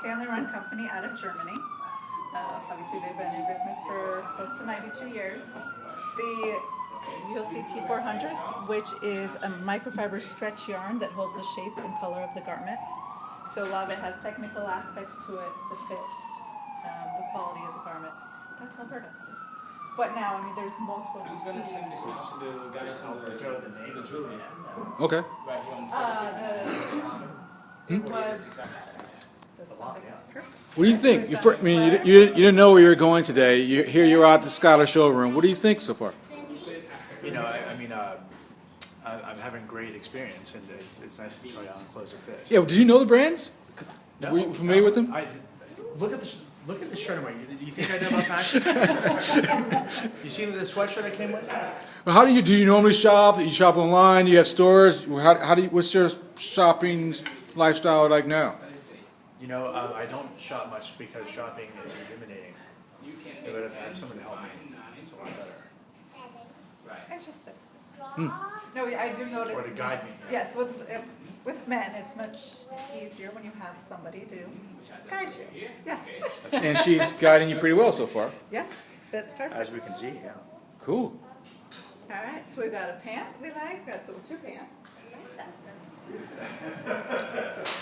family-run company out of Germany. Obviously, they've been in business for close to 92 years. You'll see T400, which is a microfiber stretch yarn that holds the shape and color of the garment. So a lot of it has technical aspects to it, the fit, the quality of the garment. That's Alberto. But now, I mean, there's multiple. I'm going to send this to the guys on the jewelry. Okay. It was. What do you think? I mean, you didn't know where you were going today. Here you are at the Scholar Showroom. What do you think so far? You know, I'm having great experience, and it's nice to try on clothes that fit. Yeah. Did you know the brands? No, Were you familiar with them? Look at the shirt I'm wearing. Do you think I know about fashion? You see the sweatshirt I came with? Well, how do you normally shop? You shop online? You have stores? What's your shopping lifestyle like now? You know, I don't shop much because shopping is intimidating. But if I have someone to help me, it's a lot better. Interesting. No, I do notice. Or to guide me. Yes, with men, it's much easier when you have somebody to guide you. Yes. And she's guiding you pretty well so far. Yes, that's perfect. As we can see, yeah. Cool. All right, so we've got a pant we like. Got two pants.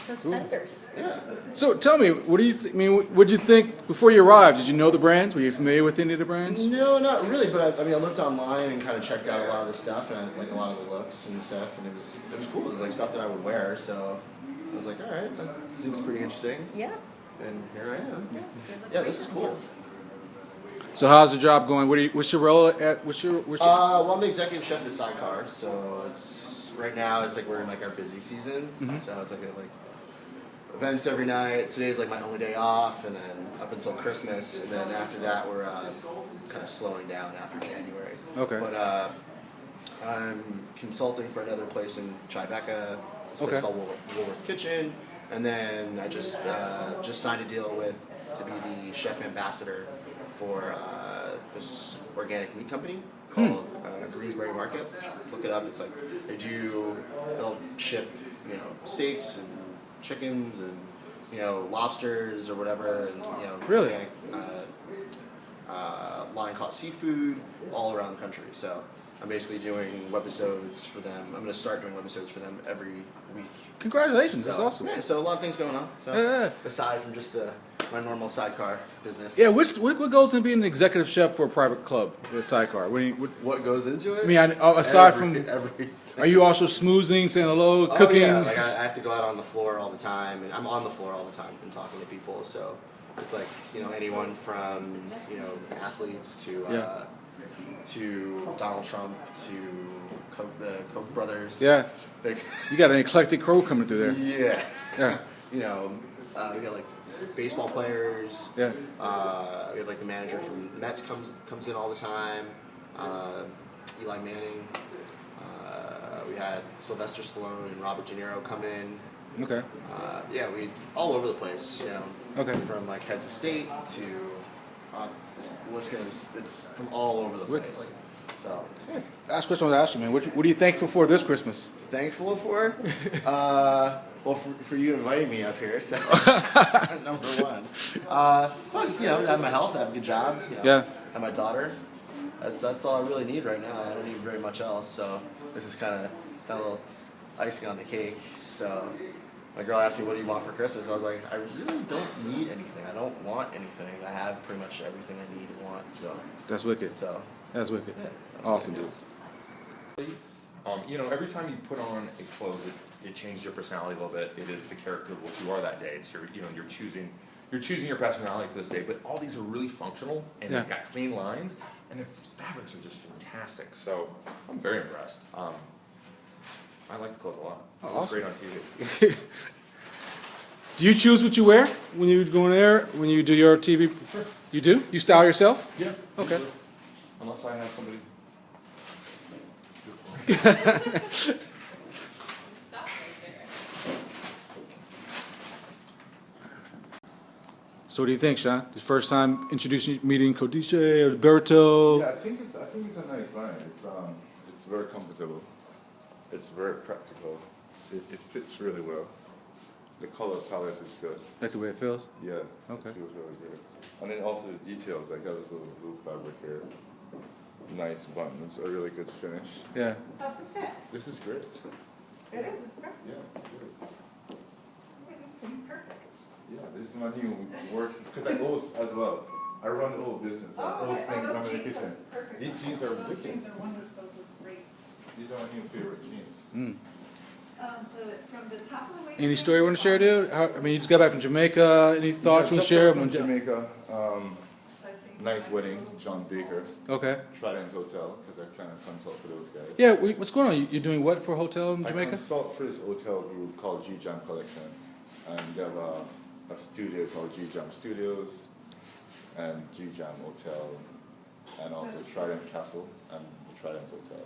Suspenders. Yeah. So tell me, what do you think? I mean, what did you think before you arrived? Did you know the brands? Were you familiar with any of the brands? No, not really. But I looked online and kind of checked out a lot of the stuff and like a lot of the looks and stuff, and it was cool. It was like stuff that I would wear. So I was like, all right, that seems pretty interesting. Yeah. And here I am. Yeah, this is cool. So how's the job going? What's your role at? Well, I'm the executive chef at Sidecar, so right now it's like we're in like our busy season. So it's like events every night. Today's like my only day off, and then up until Christmas, and then after that we're kind of slowing down after January. Okay. But I'm consulting for another place in Tribeca. It's a place called Woolworth Kitchen, and then I just signed a deal to be the chef ambassador for this organic meat company called Greensbury Market. Look it up. It's like they'll ship steaks and chickens and lobsters or whatever, and Really? line caught seafood all around the country. So I'm basically doing webisodes for them. I'm going to start doing webisodes for them every week. Congratulations, that's awesome. Yeah, so a lot of things going on. So aside from just my normal Sidecar business. Yeah, what goes into being an executive chef for a private club with Sidecar? What goes into it? I mean, aside from every. Are you also smoozing, saying hello, cooking? Yeah, like I have to go out on the floor all the time, and I'm on the floor all the time and talking to people. So it's like anyone from athletes to Donald Trump to the Koch brothers. Yeah. Like, you got an eclectic crew coming through there. Yeah. Yeah. We got like baseball players. Yeah. We have like the manager from Mets comes in all the time. Eli Manning. We had Sylvester Stallone and Robert De Niro come in. Okay. Yeah, we all over the place. Okay. From like heads of state to the list goes. It's from all over the place. So. Last question I was asking, man. What are you thankful for this Christmas? Thankful for? Well, for you inviting me up here. So number one. Well, just have my health, have a good job. Have my daughter. That's all I really need right now. I don't need very much else. So this is kind of a little icing on the cake. So my girl asked me, "What do you want for Christmas?" I was like, "I really don't need anything. I don't want anything. I have pretty much everything I need and want." So that's wicked. So that's wicked. Yeah, awesome, dude. Every time you put on a clothes, it changes your personality a little bit. It is the character of what you are that day. It's you're choosing your personality for this day. But all these are really functional, and they've got clean lines, and the fabrics are just fantastic. So I'm very impressed. I like the clothes a lot. Oh, They look awesome. great on TV. Do you choose what you wear when you go in there? When you do your TV? Sure. You do? You style yourself? Yeah. Okay. Usually. Unless I have somebody. So what do you think, Sean? His first time meeting Codice or Alberto? Yeah, I think it's a nice line. It's very comfortable. It's very practical. It fits really well. The color palette is good. Like the way it feels? Yeah. Okay. It feels really good. And then also the details. I got this little blue fabric here. Nice buttons. A really good finish. Yeah. How's the fit? This is great. It is, it's perfect. Yeah, it's good. It's been perfect. Yeah, this is my new work because I host as well. I run the whole business. I host things those from the jeans kitchen. are perfect. These jeans are Those ridiculous. jeans are wonderful, those look great. These are my new favorite jeans. From the top of the waist. Any story you want to share, dude? I mean, you just got back from Jamaica. Any thoughts you want to share? From Jamaica. Nice wedding, John Baker. Okay. Trident Hotel, because I kind of consult for those guys. Yeah, what's going on? You're doing what for a hotel in I Jamaica? consult for this hotel group called G-Jam Collection. And they have a studio called G-Jam Studios and G-Jam Hotel and also Trident Castle and the Trident Hotel.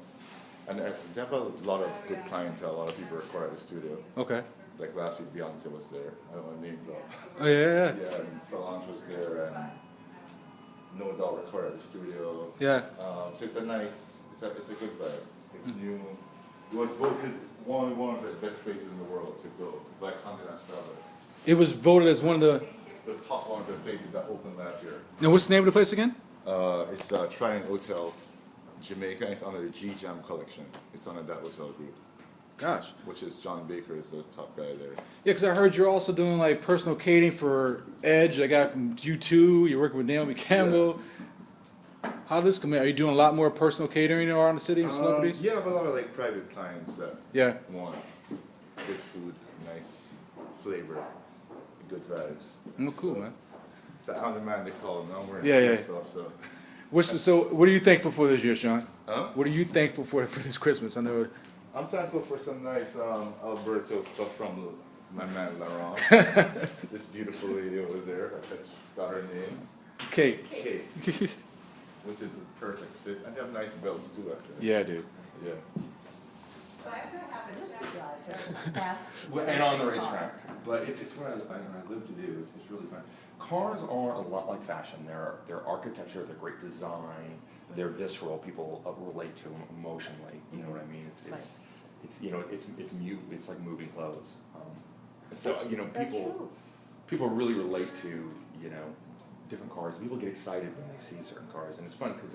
And they have a lot of good clientele. A lot of people require the studio. Okay. Like last week, Beyonce was there. I don't want to name drop. Oh, yeah. Yeah, and Solange was there, and No Doubt recorded at the studio. Yeah. So it's a nice, it's a good vibe. It's new. It was voted one of the best places in the world to go by Condé Traveler. It was voted as one of the. The top 100 places that opened last year. Now, what's the name of the place again? It's Trident Hotel, Jamaica. And it's under the G-Jam Collection. It's under that hotel group. Gosh. Which is John Baker is the top guy there. Yeah, because I heard you're also doing like personal catering for Edge, a guy from U2. You're working with Naomi Campbell. Yeah. How does this come in? Are you doing a lot more personal catering around the city and celebrities? Yeah, I have a lot of like private clients that want good food, nice flavor, good vibes. Oh, cool, man. So I'm the man they call now. We're stuff. So. So what are you thankful for this year, Sean? Huh? What are you thankful for this Christmas? I know. I'm thankful for some nice Alberto stuff from my man Laurent. This beautiful lady over there. That's got her name. Kate. Which is a perfect fit. And they have nice belts too, actually. Yeah, dude. Yeah. And on the racetrack, but it's what I live to do. It's really fun. Cars are a lot like fashion. They're architecture, they're great design, they're visceral. People relate to them emotionally. You know what I mean? It's like moving clothes. So people really relate to different cars. People get excited when they see certain cars, and it's fun because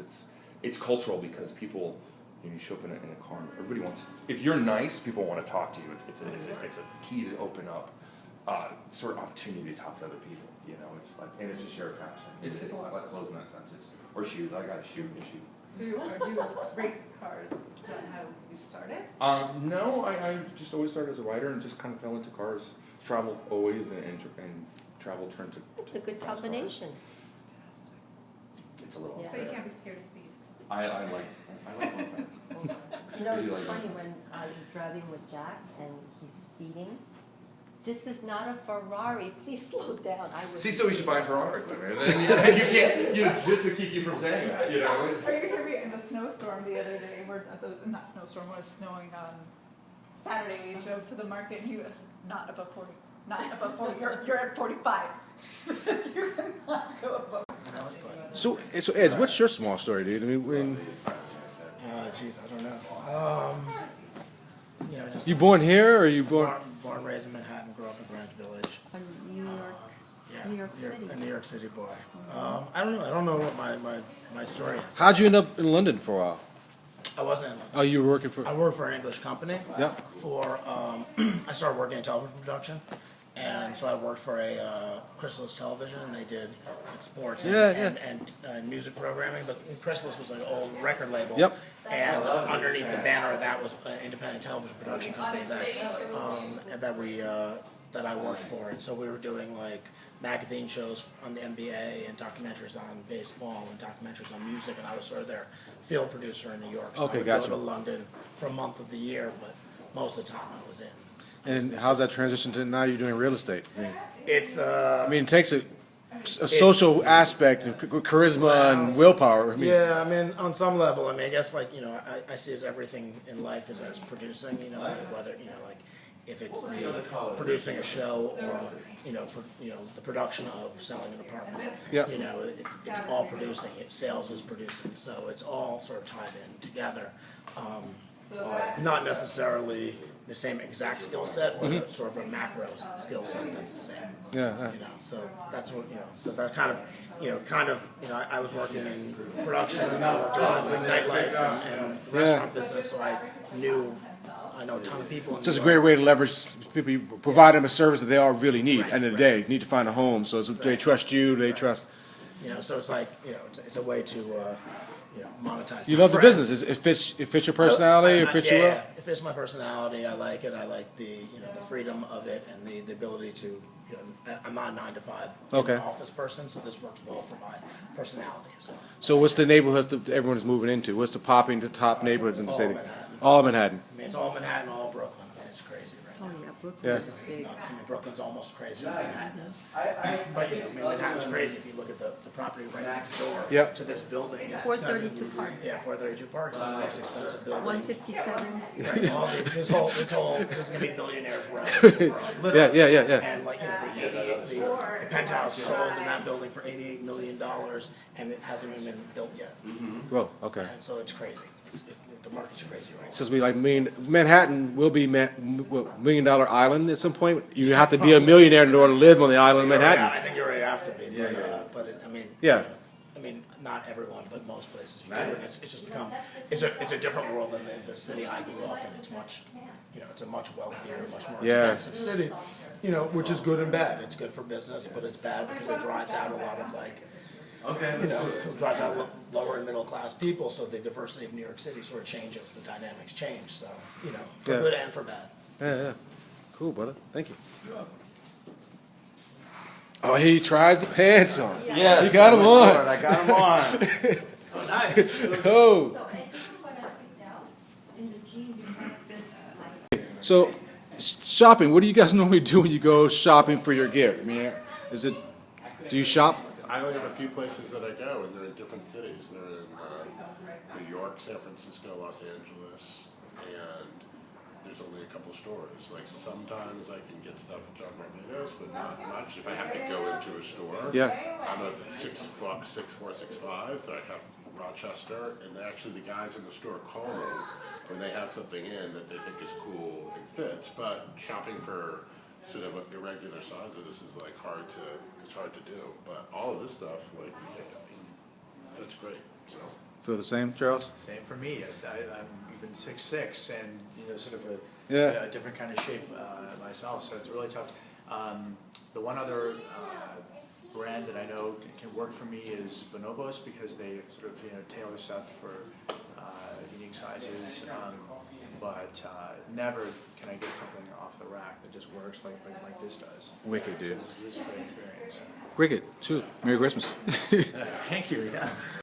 it's cultural because people. You show up in a car, and everybody wants. If you're nice, people want to talk to you. It's a key to open up sort of opportunity to talk to other people. It's like, and it's just shared passion. It's a lot like clothes in that sense. Or shoes. I got a shoe issue. So are you race cars? Is that how you started? No, I just always started as a writer and just kind of fell into cars. Travel always and travel turned to. It's a good combination. It's a little. Yeah. So you can't be scared of speed. I like my friends. It's funny when I was driving with Jack and he's speeding. This is not a Ferrari. Please slow down. So we should buy a Ferrari. And then you can't, just to keep you from saying that, Are you going to hear me in the snowstorm the other day? Not snowstorm, it was snowing on Saturday. We drove to the market and he was not above 40. Not above 40. You're at 45. So you cannot go above. So Ed, what's your small story, dude? I mean, geez, I don't know. Just you born here or are you born? Born, raised in Manhattan, grew up in Greenwich Village. New York City. A New York City boy. I don't know. I don't know what my story is. How'd you end up in London for a while? I wasn't in London. Oh, you were working for? I worked for an English company. Yep. I started working in television production. And so I worked for a Chrysalis Television, and they did like sports and music programming. But Chrysalis was like an old record label. Yep. And underneath the banner of that was an independent television production company that I worked for. And so we were doing like magazine shows on the NBA and documentaries on baseball and documentaries on music. And I was sort of their field producer in New York. So I would go to London for a month of the year, but most of the time I was in. And how's that transition to now you're doing real estate? It takes a social aspect, charisma and willpower. On some level, I guess I see as everything in life is as producing. Whether if it's producing a show or the production of selling an apartment. Yep. It's all producing. Sales is producing. So it's all sort of tied in together. Not necessarily the same exact skill set, but a sort of a macro skill set that's the same. Yeah. You know, so that's what, you know, so that kind of, I was working in production and nightlife and restaurant business, so I know a ton of people. So it's a great way to leverage people. You provide them a service that they all really need. End of the day, you need to find a home. So they trust you. They trust. You know, so it's like, it's a way to, monetize. You love the business. It fits your personality. It fits you well. Yeah, it fits my personality. I like it. I like the freedom of it and the ability to. I'm not a 9 to 5 office person, so this works well for my personality. So what's the neighborhoods that everyone is moving into? What's the popping to top neighborhoods in the city? Manhattan. All of Manhattan. I mean, it's all Manhattan, all Brooklyn. I mean, it's crazy right now. Oh, yeah, Brooklyn Yeah. is It's big. nuts. I mean, Brooklyn's almost crazy what Manhattan is. But, Manhattan's crazy if you look at the property right next door Yep. to this building. It's 432 Park. Yeah, 432 Park's the most expensive building. 157. Right, all this is gonna be billionaires around the world. Literally. Yeah. And like, the penthouse sold in that building for $88 million, and it hasn't even been built yet. Well, okay. And so it's crazy. The market's crazy right now. So it's be like Manhattan will be $1 million island at some point. You have to be a millionaire in order to live on the island of Yeah, Manhattan. I think you already have to be. But Yeah. I mean, not everyone, but most places you do. It's just become, it's a different world than the city I grew up in. It's much, it's a much wealthier, much more expensive city. Which is good and bad. It's good for business, but it's bad because it drives out a lot of it drives out lower and middle class people. So the diversity of New York City sort of changes. The dynamics change. So for good and for bad. Yeah. Cool, brother. Thank you. Oh, he tries the pants on. Yes, you got him on. I got him on. Oh, nice. Oh. So, shopping. What do you guys normally do when you go shopping for your gear? I mean, do you shop? I only have a few places that I go, and they're in different cities. They're in New York, San Francisco, Los Angeles, and there's only a couple stores. Like sometimes I can get stuff at John Barbados, but not much. If I have to go into a store, I'm a 6'4", 6'5", so I have Rochester, and actually the guys in the store call me when they have something in that they think is cool and fits. But shopping for sort of an irregular size of this is like hard to do. But all of this stuff, like, that's great. So. Feel the same, Charles? Same for me. I'm even 6'6", and sort of Yeah. a different kind of shape myself. So it's really tough. The one other brand that I know can work for me is Bonobos, because they sort of tailor stuff for unique sizes. But never can I get something off the rack that just works like this does. Wicked, dude. So this is a great experience. Wicked. Shoot. Merry Christmas. Thank you. Yeah.